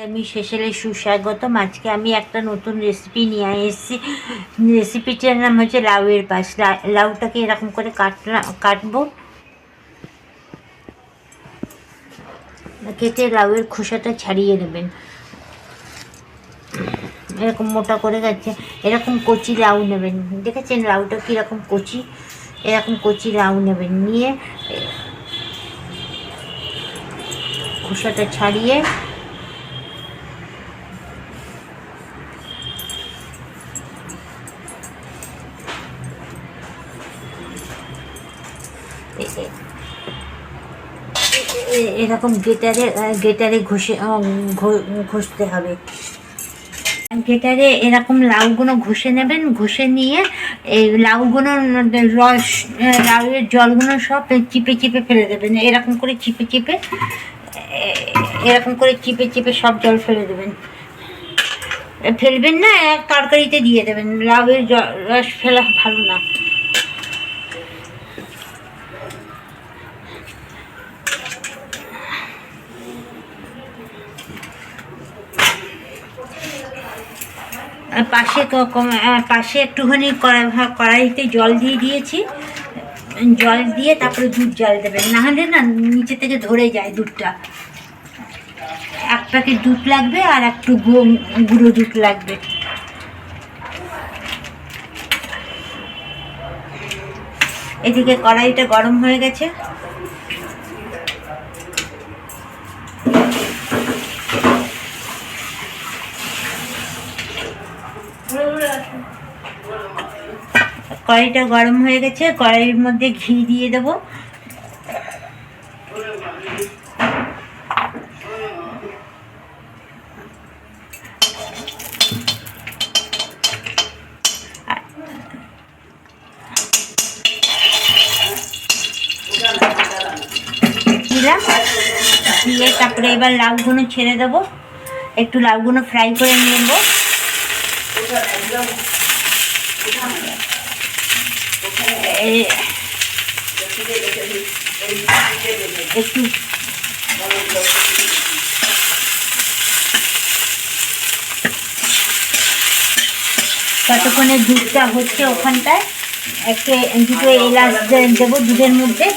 আমি শেষেলে সুস্বাগতম। আজকে আমি একটা নতুন রেসিপি নিয়ে এসেছি। রেসিপিটার নাম হচ্ছে লাউয়ের পাশ। লাউটাকে এরকম করে কাটবো, কেটে লাউয়ের খোসাটা ছাড়িয়ে নেবেন। এরকম মোটা করে গেছে, এরকম কচি লাউ নেবেন। দেখেছেন লাউটা কীরকম কচি? এরকম কচি লাউ নেবেন, নিয়ে খোসাটা ছাড়িয়ে এরকম গেটারে ঘষতে হবে। গেটারে এরকম লাউগুলো ঘষে নেবেন। ঘষে নিয়ে এই লাউগুলোর রস, লাউয়ের জলগুলো সব চিপে চিপে ফেলে দেবেন। এরকম করে চিপে চিপে সব জল ফেলে দেবেন। ফেলবেন না, তরকারিতে দিয়ে দেবেন। লাউয়ের রস ফেলা ভালো না। পাশে একটুখানি কড়াইতে জল দিয়ে দিয়েছি। জল দিয়ে তারপরে দুধ জাল দেবেন, নাহলে না নিচে থেকে ধরে যায় দুধটা। এক প্যাকেট দুধ লাগবে আর একটু গুঁড়ো দুধ লাগবে। এদিকে কড়াইটা গরম হয়ে গেছে। কড়াইটা গরম হয়ে গেছে, কড়াইয়ের মধ্যে ঘি দিয়ে দেবো। দিলাম, দিয়ে তারপরে এবার লাউগুলো ছেড়ে দেবো। একটু লাউগুলো ফ্রাই করে নিয়ে নেবো। একটু ততক্ষণে দুধটা হচ্ছে, ওখানটায় দুটো এলাচ দেবো দুধের মধ্যে।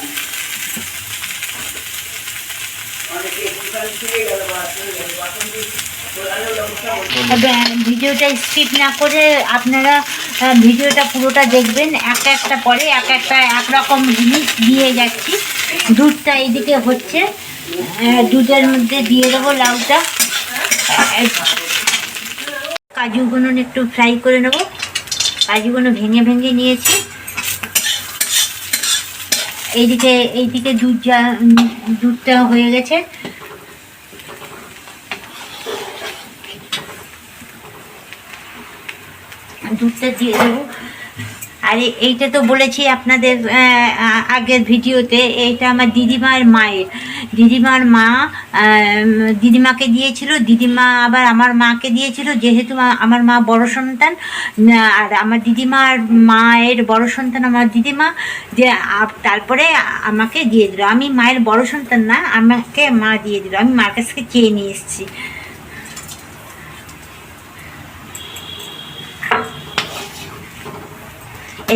ভিডিওটা স্কিপ না করে আপনারা ভিডিওটা পুরোটা দেখবেন। একটা পরে একরকম জিনিস দিয়ে যাচ্ছি। দুধটা এইদিকে হচ্ছে, দুধের মধ্যে দিয়ে দেবো লাউটা। কাজুগুলো একটু ফ্রাই করে নেব। কাজুগুলো ভেঙে নিয়েছি। এইদিকে দুধটা হয়ে গেছে। দুধটা দিয়ে দেবো। আর এইটা তো বলেছি আপনাদের আগের ভিডিওতে, এইটা আমার দিদিমার দিদিমাকে দিয়েছিল। দিদিমা আবার আমার মাকে দিয়েছিল, যেহেতু আমার মা বড় সন্তান। আর আমার দিদিমার মায়ের বড় সন্তান আমার দিদিমা, যে তারপরে আমাকে দিয়ে দিল। আমি মায়ের বড় সন্তান না, আমাকে মা দিয়ে দিল। আমি মার কাছ থেকে চেয়ে নিয়ে এসেছি।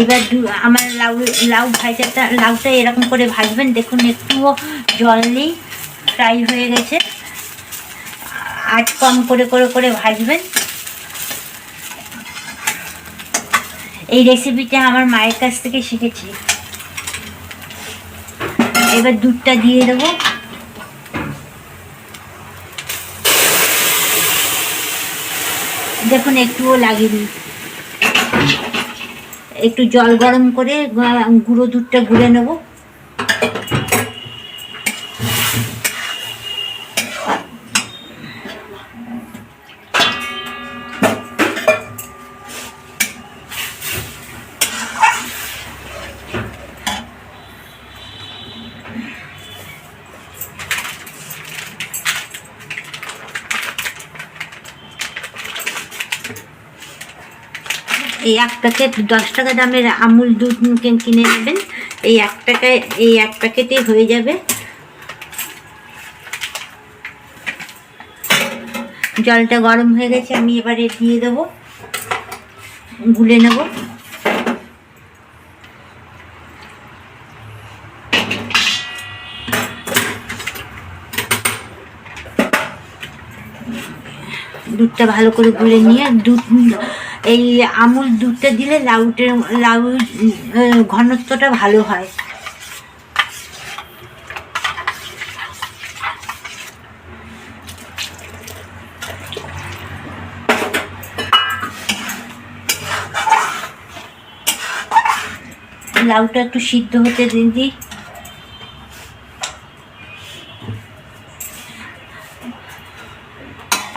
এইবার আমার লাউটা এরকম করে ভাজবেন। দেখুন একটুও জল নেই, ফ্রাই হয়ে গেছে। আঁচ কম করে ভাজবেন। এই রেসিপিটা আমার মায়ের কাছ থেকে শিখেছি। এবার দুধটা দিয়ে দেবো। দেখুন একটুও লাগেনি। একটু জল গরম করে গুঁড়ো দুধটা গুলে নেব। এই এক প্যাকেট 10 টাকা দামের আমুল দুধ কিনে নেবেন। এই এক প্যাকেটে হয়ে যাবে। জলটা গরম হয়ে গেছে, আমি এবারে দিয়ে দেবো, গুলে নেব। দুধটা ভালো করে গুলে নিয়ে এই আমুল দুধটা দিলে লাউ ঘনত্বটা ভালো হয়। লাউটা একটু সিদ্ধ হতে দিই।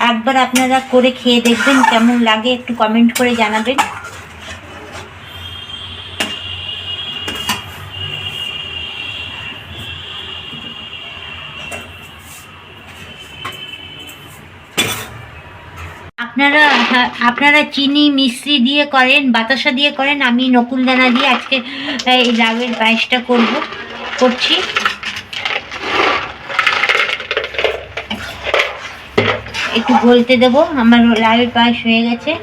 একবার আপনারা করে খেয়ে দেখবেন, কেমন লাগে একটু কমেন্ট করে জানাবেন। আপনারা চিনি মিশ্রি দিয়ে করেন, বাতাসা দিয়ে করেন, আমি নকুলদানা দিয়ে আজকে এই লাউয়ের পায়েসটা করছি। একটু গলতে দেবো, আমার লাউয়ের পায়েস হয়ে গেছে।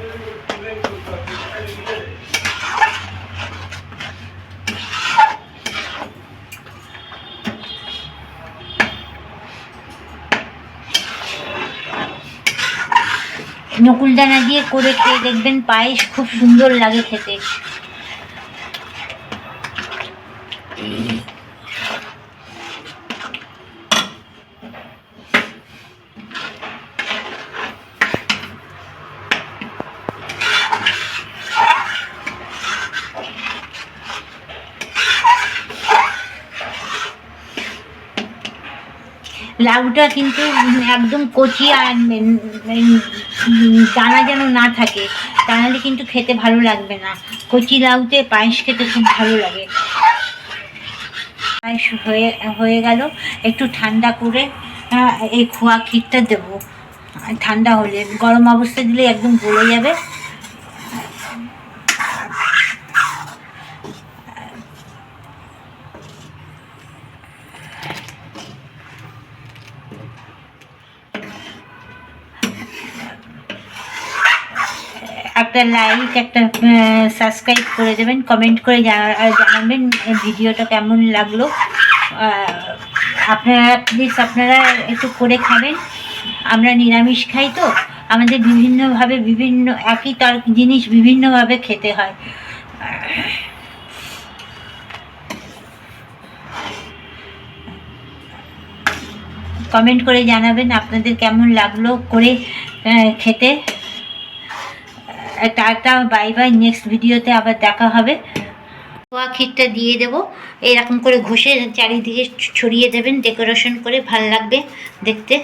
নকুলদানা দিয়ে করে খেয়ে দেখবেন, পায়েস খুব সুন্দর লাগে খেতে। লাউটা কিন্তু একদম কচি আর দানা যেন না থাকে, তাহলে কিন্তু খেতে ভালো লাগবে না। কচি লাউতে পায়েস খেতে খুব ভালো লাগে। পায়েস হয়ে গেল, একটু ঠান্ডা করে এই খোয়া ক্ষীরটা দেবো। ঠান্ডা হলে, গরম অবস্থায় দিলে একদম গলে যাবে। একটা লাইক, একটা সাবস্ক্রাইব করে দেবেন, কমেন্ট করে জানাবেন ভিডিওটা কেমন লাগলো। আপনারা একটু করে খাবেন। আমরা নিরামিষ খাই তো, আমাদের বিভিন্নভাবে একই জিনিস বিভিন্নভাবে খেতে হয়। কমেন্ট করে জানাবেন আপনাদের কেমন লাগলো করে খেতে। টাটা, বাই বাই, নেক্সট ভিডিওতে আবার দেখা হবে। খোয়া ক্ষীরটা দিয়ে দেবো, এরকম করে ঘষে চারিদিকে ছড়িয়ে দেবেন, ডেকোরেশন করে, ভাল লাগবে দেখতে।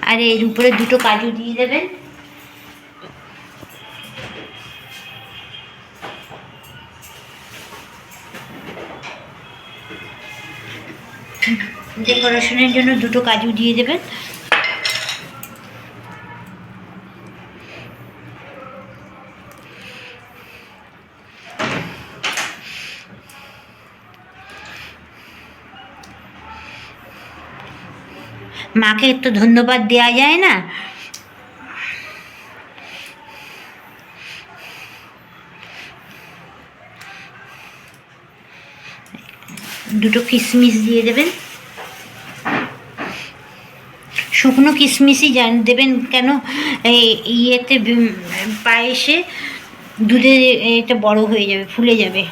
আর এর উপরে দুটো কাজু দিয়ে দেবেন। ডেকোরেশনের জন্য দুটো কাজু দিয়ে দেবেন। মাকে একটু ধন্যবাদ দেওয়া যায় না? দুটো কিশমিশ দিয়ে দেবেন, শুকনো কিশমিশই দেবেন, কেন ইয়েতে পায়েসে দুধে এটা বড় হয়ে যাবে, ফুলে যাবে।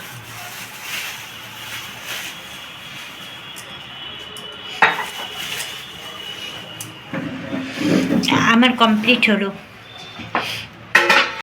আমার কমপ্লিট হলো।